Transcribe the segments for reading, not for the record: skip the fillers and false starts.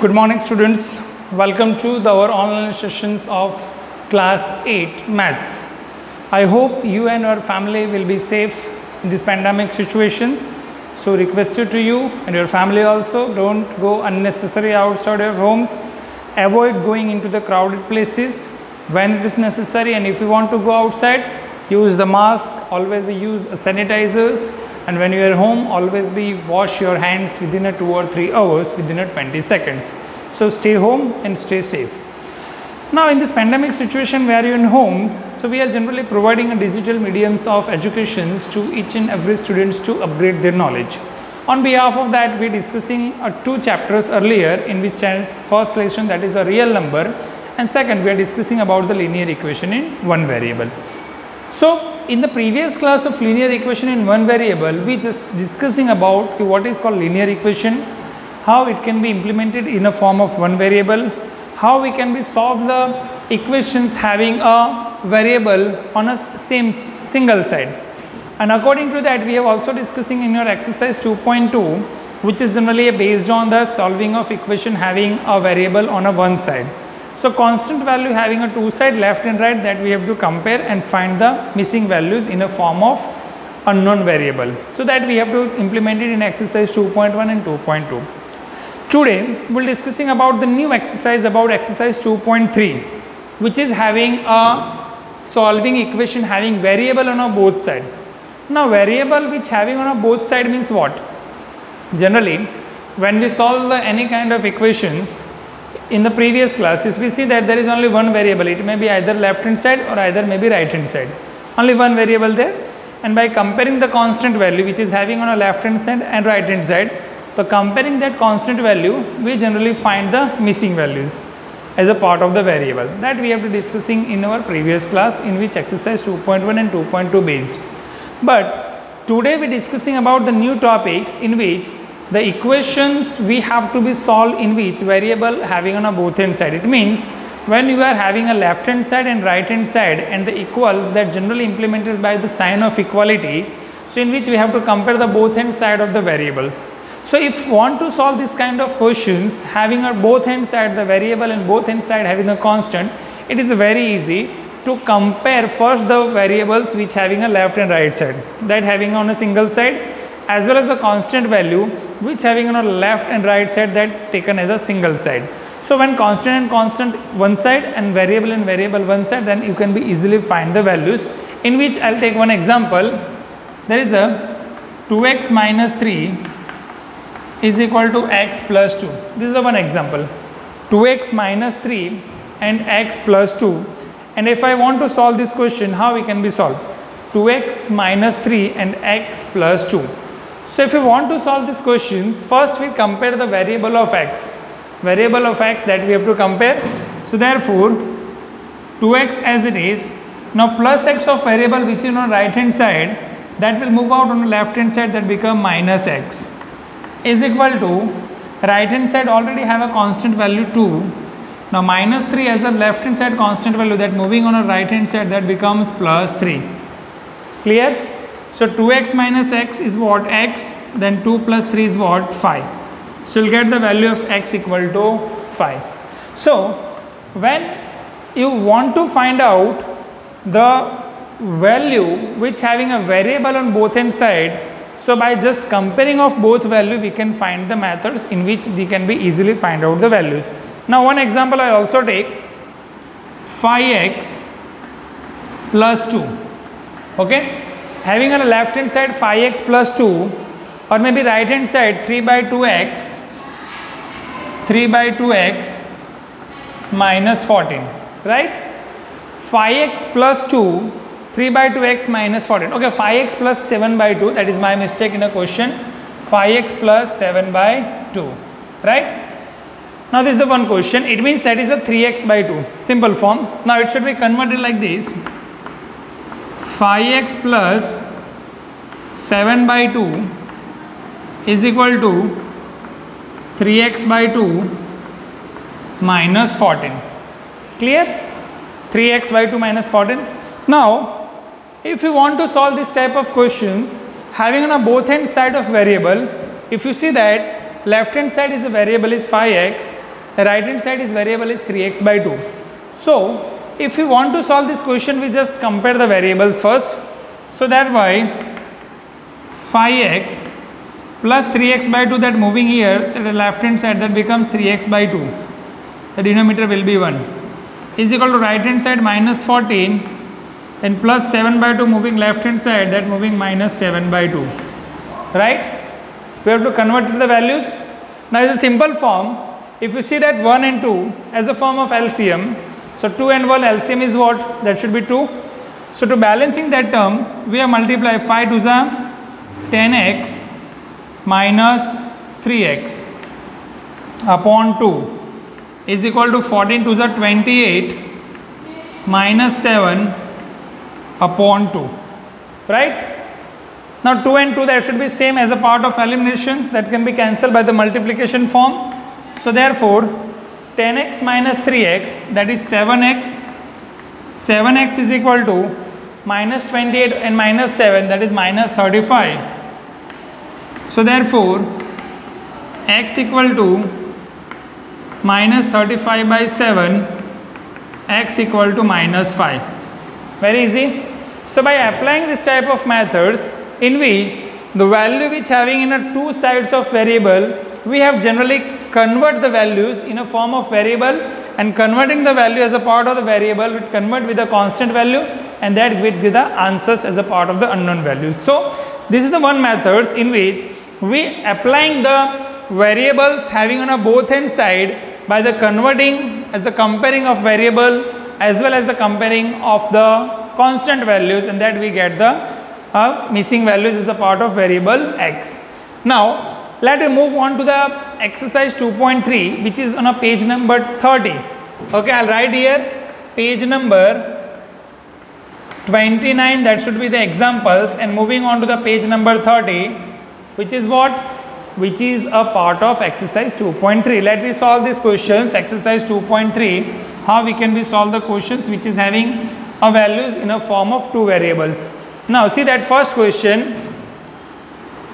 Good morning students, welcome to our online sessions of class 8 maths. I hope you and your family will be safe in this pandemic situations. So requested to you and your family also, don't go unnecessary outside your homes. Avoid going into the crowded places when it is necessary, and if you want to go outside, use the mask, always be use sanitizers, and when you are home, always be wash your hands within a 2 or 3 hours within a 20 seconds. So stay home and stay safe. Now in this pandemic situation where you are in homes, so we are generally providing a digital mediums of educations to each and every students to upgrade their knowledge. On behalf of that, we are discussing 2 chapters earlier, in which first lesson, that is a real number, and second we are discussing about the linear equation in one variable. So in the previous class of linear equation in one variable, we just discussing about what is called linear equation, how it can be implemented in a form of one variable, how we can be solve the equations having a variable on a single side. And according to that, we have also discussing in your exercise 2.2, which is generally based on the solving of equation having a variable on a one side. So constant value having a two side, left and right, that we have to compare and find the missing values in a form of unknown variable. So that we have to implement it in exercise 2.1 and 2.2. Today we will discussing about the new exercise, about exercise 2.3, which is having a solving equation having variable on a both side. Now variable which having on a both side means what? Generally when we solve any kind of equations in the previous classes, we see that there is only one variable. It may be either left hand side or either maybe right hand side. Only one variable there, and by comparing the constant value which is having on a left hand side and right hand side, so comparing that constant value, we generally find the missing values as a part of the variable. That we have to discussing in our previous class, in which exercise 2.1 and 2.2 based. But today we are discussing about the new topics in which the equations we have to be solved in which variable having on a both hand side. It means when you are having a left hand side and right hand side, and the equals that generally implemented by the sign of equality, so in which we have to compare the both hand side of the variables. So if you want to solve this kind of questions having a both hand side the variable and both hand side having a constant, it is very easy to compare first the variables which having a left and right side, that having on a single side, as well as the constant value which having on a left and right side, that taken as a single side. So when constant and constant one side and variable one side, then you can be easily find the values, in which I will take one example. There is a 2x minus 3 is equal to x plus 2. This is the one example, 2x minus 3 and x plus 2. And if I want to solve this question, how we can be solved? 2x minus 3 and x plus 2. So if you want to solve these questions, first we compare the variable of x that we have to compare. So therefore 2x as it is, now plus x of variable which is on right hand side, that will move out on the left hand side, that become minus x, is equal to right hand side already have a constant value 2. Now minus 3 as a left hand side constant value, that moving on a right hand side, that becomes plus 3. Clear? So 2x minus x is what? X, then 2 plus 3 is what? 5. So you'll get the value of x equal to 5. So when you want to find out the value which having a variable on both hand side, so by just comparing of both value, we can find the methods in which we can be easily find out the values. Now one example I also take, 5x plus 2. Okay, having on the left hand side 5x plus 2, or maybe right hand side 3 by 2x minus 14, right? 5x plus 2, 3 by 2x minus 14. Okay, 5x plus 7 by 2, that is my mistake in a question. 5x plus 7 by 2, right? Now this is the one question. It means that is a 3x by 2, simple form. Now it should be converted like this: 5x plus 7 by 2 is equal to 3x by 2 minus 14. Clear? 3x by 2 minus 14. Now if you want to solve this type of questions having on a both hand side of variable, if you see that left hand side is a variable is 5x The right hand side is variable is 3x by 2. So if you want to solve this question, we just compare the variables first. So that way 5x plus 3x by 2, that moving here at the left hand side, that becomes 3x by 2. The denominator will be 1 is equal to right hand side minus 14 and plus 7 by 2 moving left hand side, that moving minus 7 by 2. Right? We have to convert to the values. Now in a simple form, if you see that 1 and 2 as a form of LCM, so 2 and 1 LCM is what? That should be 2. So to balancing that term, we have multiplied 5 to the 10x minus 3x upon 2 is equal to 14 to the 28 minus 7 upon 2. Right? Now 2 and 2, that should be same as a part of eliminations, that can be cancelled by the multiplication form. So therefore 10x minus 3x, that is 7x. 7x is equal to minus 28 and minus 7, that is minus 35. So therefore x equal to minus 35 by 7, x equal to minus 5. Very easy. So by applying this type of methods, in which the value which having in a two sides of variable, we have generally convert the values in a form of variable, and converting the value as a part of the variable, we convert with a constant value, and that will give the answers as a part of the unknown values. So this is the one methods in which we applying the variables having on a both hand side by the converting as the comparing of variable as well as the comparing of the constant values, and that we get the missing values as a part of variable x. Now let us move on to the exercise 2.3, which is on a page number 30. Okay, I'll write here page number 29, that should be the examples, and moving on to the page number 30, which is what? Which is a part of exercise 2.3. Let me solve these questions. Exercise 2.3, how we can solve the questions which is having a values in a form of two variables. Now see that first question,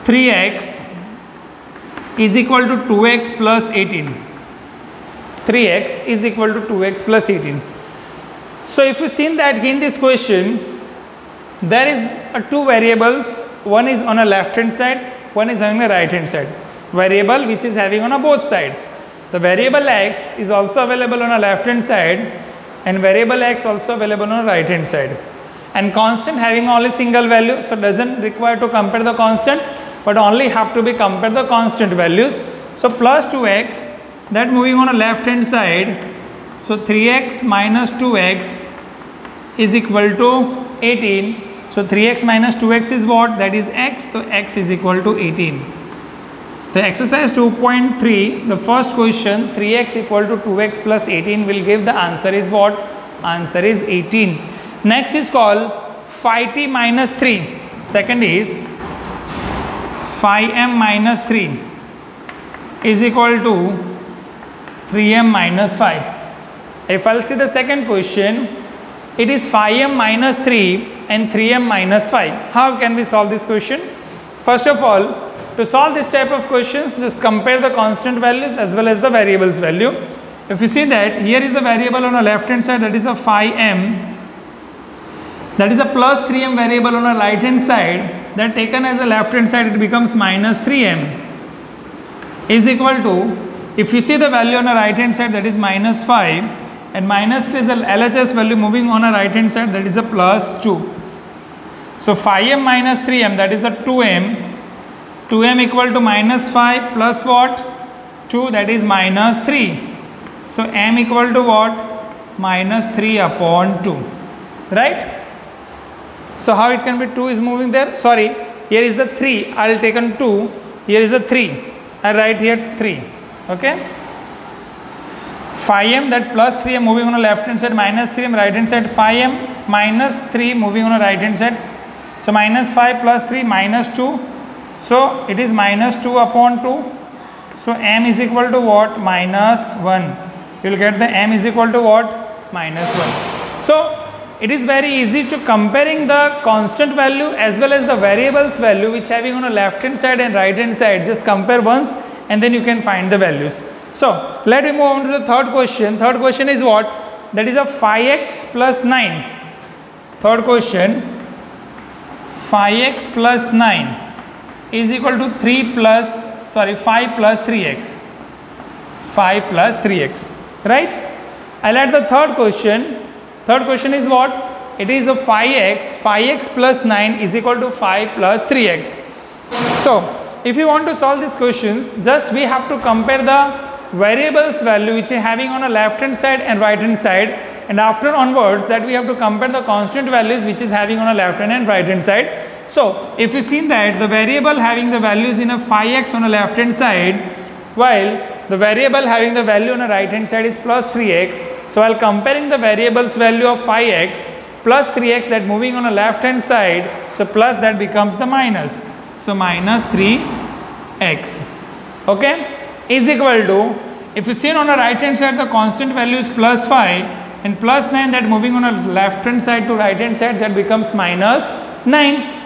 3x is equal to 2x plus 18. 3x is equal to 2x plus 18. So if you see that in this question, there is two variables, one is on a left hand side, one is having a right hand side. Variable which is having on a both side. The variable x is also available on a left hand side, and variable x also available on a right hand side. And constant having only single value, so doesn't require to compare the constant, but only have to be compare the constant values. So plus 2x, that moving on a left hand side, so 3x minus 2x is equal to 18. So 3x minus 2x is what? That is x, so x is equal to 18. The exercise 2.3, the first question, 3x equal to 2x plus 18 will give the answer is what? Answer is 18. Next is called phi t minus 3. Second is phi m minus 3 is equal to 3m minus 5. If I'll see the second question, it is phi m minus 3 and 3m minus 5. How can we solve this question? First of all, to solve this type of questions, just compare the constant values as well as the variables value. If you see that here is the variable on the left hand side, that is a phi m. That is a plus 3m variable on the right hand side, that taken as a left hand side, it becomes minus 3m is equal to, if you see the value on the right hand side, that is minus 5, and minus 3 is the LHS value moving on the right hand side, that is a plus 2. So phi m minus 3m, that is a 2m. 2m equal to minus 5 plus what? 2, that is minus 3. So m equal to what? Minus 3 upon 2. Right? So how it can be 2 is moving there? Sorry, here is the 3. I will take on 2. Here is the 3. I write here 3. Okay? Phi m, that plus 3m moving on the left hand side, minus 3m right hand side, phi m minus 3 moving on the right hand side. So minus 5 plus 3 minus 2. So it is minus 2 upon 2. So m is equal to what? Minus 1. You will get the m is equal to what? Minus 1. So it is very easy to comparing the constant value as well as the variables value which having on a left hand side and right hand side. Just compare once and then you can find the values. So let me move on to the third question. Third question is what? That is a 5x plus 9. Third question, 5x plus 9 is equal to 5 plus 3x. 5 plus 3x, right? I'll add the third question. Third question is what? It is a 5x plus 9 is equal to 5 plus 3x. So if you want to solve these questions, just we have to compare the variables value which is having on a left hand side and right hand side, and after onwards that we have to compare the constant values which is having on a left hand and right hand side. So if you see that the variable having the values in a 5x on the left hand side, while the variable having the value on the right hand side is plus 3x. So while comparing the variables value of 5x plus 3x that moving on the left hand side, so plus that becomes the minus. So minus 3x, okay, is equal to, if you see on the right hand side the constant value is plus 5 and plus 9 that moving on the left hand side to right hand side that becomes minus 9.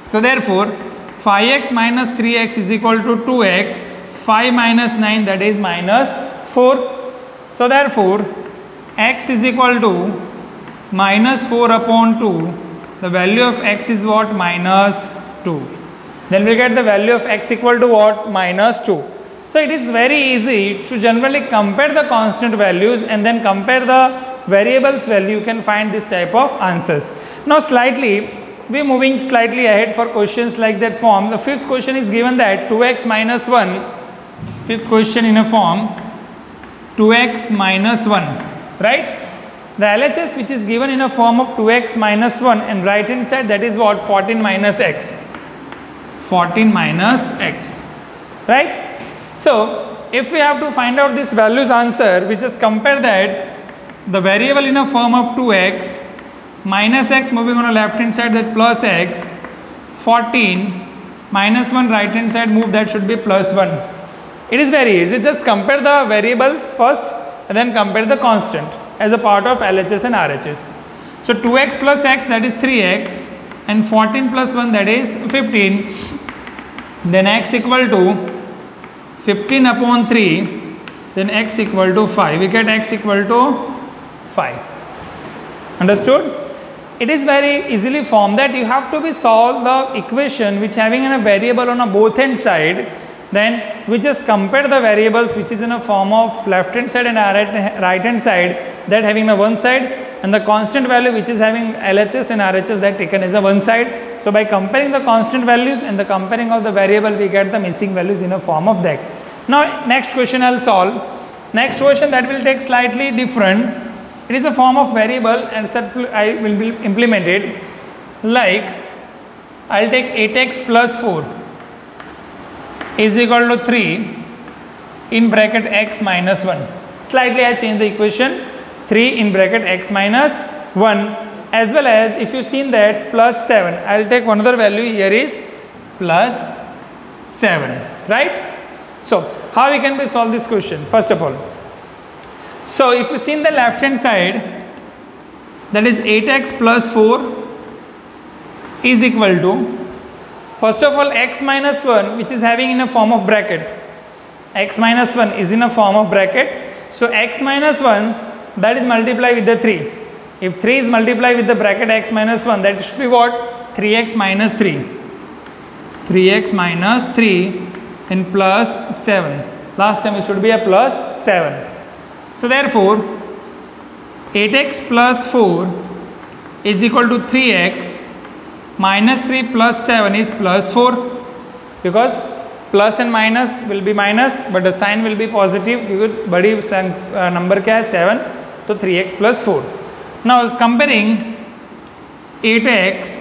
So therefore 5x minus 3x is equal to 2x, 5 minus 9 that is minus 4. So therefore x is equal to minus 4 upon 2. The value of x is what? Minus 2. Then we get the value of x equal to what? Minus 2. So it is very easy to generally compare the constant values and then compare the variables value. You can find this type of answers. Now we are moving slightly ahead for questions like that form. The fifth question is given that 2x minus 1. Fifth question in a form 2x minus 1, right? The LHS which is given in a form of 2x minus 1 and right hand side that is what? 14 minus x. 14 minus x, right? So if we have to find out this values answer, we just compare that the variable in a form of 2x minus x moving on a left hand side that plus x, 14 minus 1 right hand side move that should be plus 1. It is very easy, just compare the variables first and then compare the constant as a part of LHS and RHS. So 2x plus x that is 3x and 14 plus 1 that is 15. Then x equal to 15 upon 3, then x equal to 5. We get x equal to 5. Understood? It is very easily formed that you have to be solve the equation which having a variable on a both hand side. Then we just compare the variables which is in a form of left hand side and right hand side, that having a one side, and the constant value which is having LHS and RHS that taken as a one side. So by comparing the constant values and the comparing of the variable, we get the missing values in a form of that. Now next question I will solve. Next question that will take slightly different. It is a form of variable and I will be implemented like I will take 8x plus 4 is equal to 3 in bracket x minus 1. Slightly I change the equation, 3 in bracket x minus 1, as well as if you seen that plus 7, I will take one other value here is plus 7, right? So how we can be solve this question? First of all, so if you see in the left hand side, that is 8x plus 4 is equal to, first of all, x minus 1 which is having in a form of bracket. X minus 1 is in a form of bracket. So x minus 1 that is multiplied with the 3. If 3 is multiplied with the bracket x minus 1, that should be what? 3x minus 3. 3x minus 3 and plus 7. Last time it should be a plus 7. So therefore 8x plus 4 is equal to 3x minus 3 plus 7 is plus 4, because plus and minus will be minus but the sign will be positive क्योंकि बड़ी number क्या है 7, तो 3x plus 4. Now is comparing 8x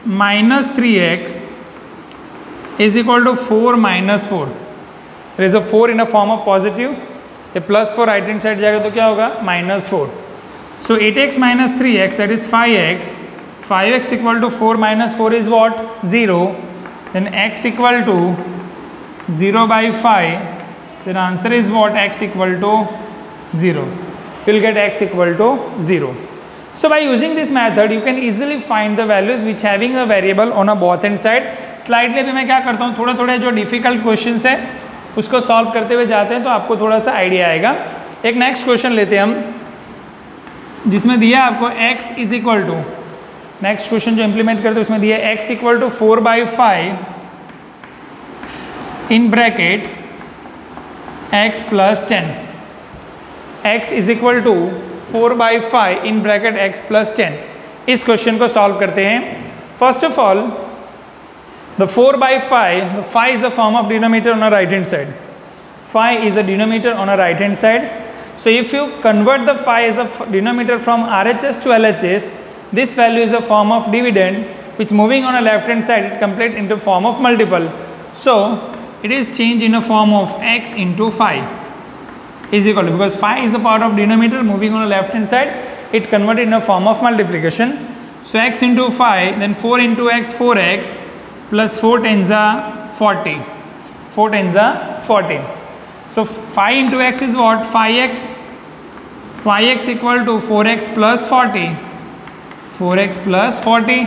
minus 3x is equal to 4 minus 4. There is a 4 in a form of positive, a plus 4 right hand side जाएगा तो क्या होगा? Minus 4. So 8x minus 3x that is 5x. 5x equal to 4 minus 4 is what? 0. Then x equal to 0 by 5. Then answer is what? X equal to 0. You will get x equal to 0. So by using this method, you can easily find the values which having a variable on a both hand side. Slightly अभी मैं क्या करता हूँ, थोड़ा थोड़ा जो difficult questions है उसको सॉल्व करते हुए जाते हैं तो आपको थोड़ा सा आइडिया आएगा। एक नेक्स्ट क्वेश्चन लेते हैं हम, जिसमें दिया आपको x is equal to, next question जो इंप्लीमेंट करते हैं उसमें दिया x equal to 4/5 in bracket x plus 10, x is equal to 4/5 in bracket x plus 10। इस क्वेश्चन को सॉल्व करते हैं। First of all the 4/5, the 5 is a form of denominator on a right hand side. 5 is a denominator on a right hand side. So if you convert the 5 as a denominator from RHS to LHS, this value is a form of dividend, which moving on a left hand side it complete into form of multiple. So it is changed in a form of x into 5 is equal to, because 5 is a part of denominator moving on a left hand side, it converted in a form of multiplication. So x into 5, then 4 into x, 4x plus 4 tens are 40. 4 tens are 40. So 5 into x is what? 5x. 5x equal to 4x plus 40. 4x plus 40.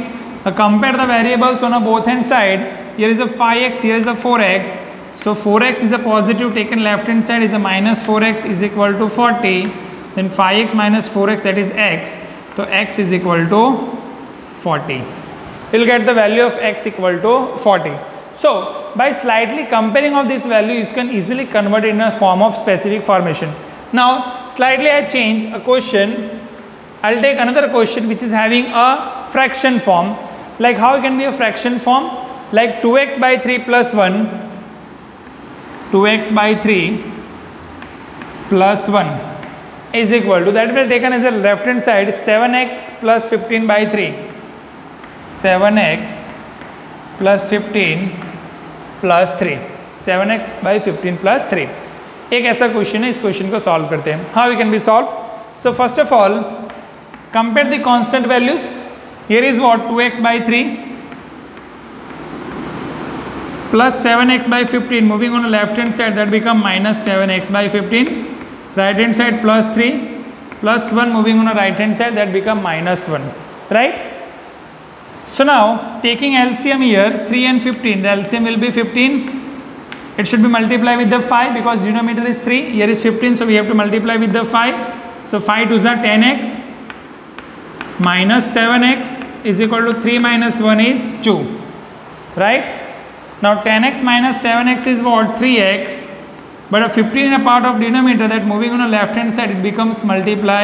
Now compare the variables on a both hand side. Here is a 5x, here is a 4x. So 4x is a positive taken left hand side is a minus 4x is equal to 40. Then 5x minus 4x, that is x. So x is equal to 40. We'll get the value of x equal to 40. So by slightly comparing of this value, you can easily convert it in a form of specific formation. Now slightly I change a question. I'll take another question which is having a fraction form. Like how it can be a fraction form? Like 2x by 3 plus 1, 2x by 3 plus 1 is equal to, that will be taken as a left hand side, 7x plus 15 by 3. 7x plus 15 plus 3, 7x by 15 plus 3. एक ऐसा question है, इस question को solve करते हैं. How we can be solve? So first of all compare the constant values. Here is what? 2x by 3 plus 7x by 15 moving on the left hand side, that become minus 7x by 15. Right hand side plus 3 plus 1 moving on the right hand side, that become minus 1. Right? So now taking LCM here, 3 and 15, the LCM will be 15. It should be multiplied with the 5 because denominator is 3. Here is 15, so we have to multiply with the 5. So 5 2s are 10x minus 7x is equal to 3 minus 1 is 2. Right? Now 10x minus 7x is what? 3x. But a 15 is a part of denominator, that moving on the left hand side it becomes multiply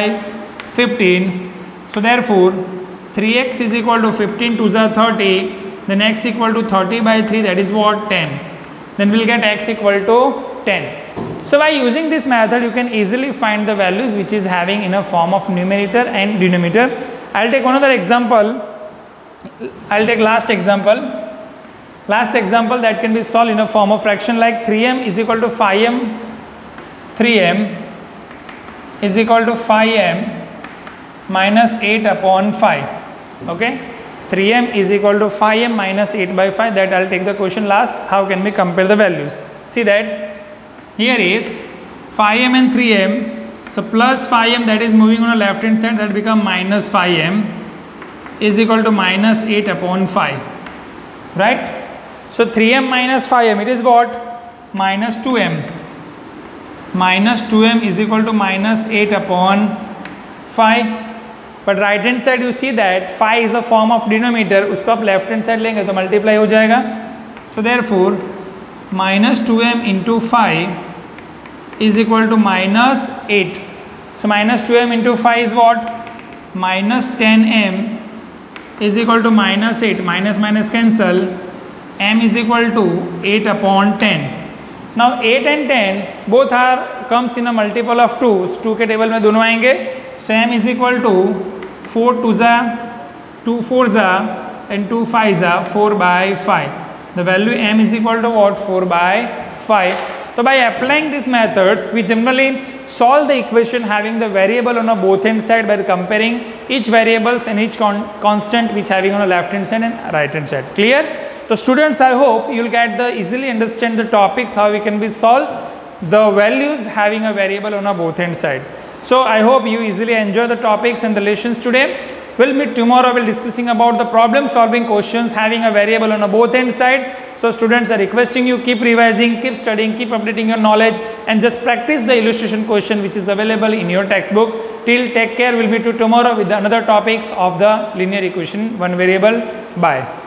15. So therefore 3x is equal to 15 2s are 30, then x equal to 30 by 3, that is what? 10. Then we'll get x equal to 10. So by using this method you can easily find the values which is having in a form of numerator and denominator. I'll take another example. I'll take last example. Last example that can be solved in a form of fraction, like 3m is equal to 5m. 3m is equal to 5m minus 8 upon 5. Okay, 3m is equal to 5m minus 8 by 5. That I'll take the question last. How can we compare the values? See that here is 5m and 3m. So plus 5m, that is moving on the left hand side, that become minus 5m is equal to minus 8 upon 5. Right? So 3m minus 5m, it is what? Minus 2m. Minus 2m is equal to minus 8 upon 5. But right hand side you see that 5 is a form of denominator, उसको आप left hand side लेंगे तो multiply हो जाएगा. So therefore minus 2m into 5 is equal to minus 8. So minus 2m into 5 is what? Minus 10m is equal to minus 8. Minus minus cancel. M is equal to 8 upon 10. Now 8 and 10 both are comes in a multiple of 2. 2 के table में दोनों आएंगे. So m is equal to 4 2s are 2 4s are and 2 5s are 4 by 5. The value m is equal to what? 4 by 5. So by applying these methods, we generally solve the equation having the variable on a both hand side by comparing each variables and each constant which having on a left hand side and right hand side. Clear? So students, I hope you will get the easily understand the topics how we can be solve the values having a variable on a both hand side. So I hope you easily enjoy the topics and the lessons today. We'll meet tomorrow. We'll discussing about the problem solving questions having a variable on a both end side. So students are requesting you keep revising, keep studying, keep updating your knowledge, and just practice the illustration question which is available in your textbook. Till take care. We'll meet you tomorrow with another topics of the linear equation one variable. Bye.